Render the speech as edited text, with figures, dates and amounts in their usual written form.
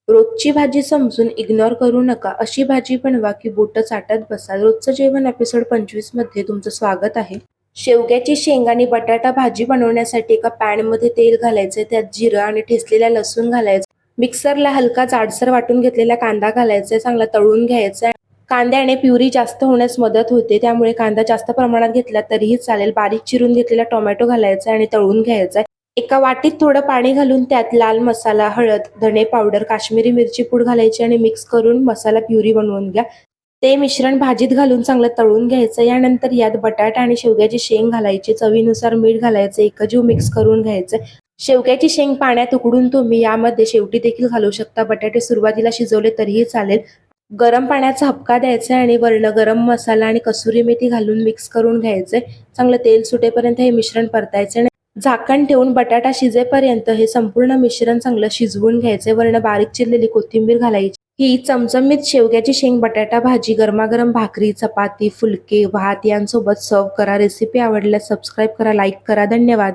रोजची भाजी समजून इग्नोर करू नका, अशी भाजी बनवा की बोटं चाटत बसाल. रोजचं जेवण एपिसोड 25 मध्ये तुमचं स्वागत आहे. शेवग्याची शेंग आणि बटाटा भाजी बनवण्यासाठी एका पॅनमध्ये तेल घालायचे, त्यात जिरं आणि ठेचलेला लसूण घालायचं. मिक्सरला हलका जाडसर वाटून घेतलेला कांदा घालायचा, चांगला तळून घ्यायचा. कांद्याने प्युरी जास्त होण्यास मदत होते, त्यामुळे कांदा जास्त प्रमाणात घेतला तरीही चालेल. बारीक चिरून घेतलेला टोमॅटो घालायचा आणि तळून घ्यायचा. एका वाटीत थोडं पाणी घालून त्यात लाल मसाला, हळद, धणे पावडर, काश्मीरी मिरची पूड घालायची आणि मिक्स करून मसाला प्युरी बनवून घ्या. ते मिश्रण भाजीत घालून चांगलं तळून घ्यायचं. यानंतर यात बटाटा आणि शेवग्याची शेंग घालायची, चवीनुसार मीठ घालायचं, एकजीव मिक्स करून घ्यायचं. शेवग्याची शेंग पाण्यात उकडून तुम्ही यामध्ये शेवटी देखील घालू शकता. बटाटे सुरुवातीला शिजवले तरीही चालेल. गरम पाण्याचा हबका द्यायचा आणि वर्ण गरम मसाला आणि कसुरी मेथी घालून मिक्स करून घ्यायचे. चांगलं तेल सुटेपर्यंत हे मिश्रण परतायचे आणि झाकण ठेवून बटाटा शिजेपर्यंत हे संपूर्ण मिश्रण चांगलं शिजवून घ्यायचे. वर्ण बारीक चिरलेली कोथिंबीर घालायची. ही चमचमीत शेवग्याची शेंग बटाटा भाजी गरमागरम भाकरी, चपाती, फुलके, भात यांसोबत सर्व्ह करा. रेसिपी आवडल्यास सबस्क्राईब करा, लाईक करा. धन्यवाद.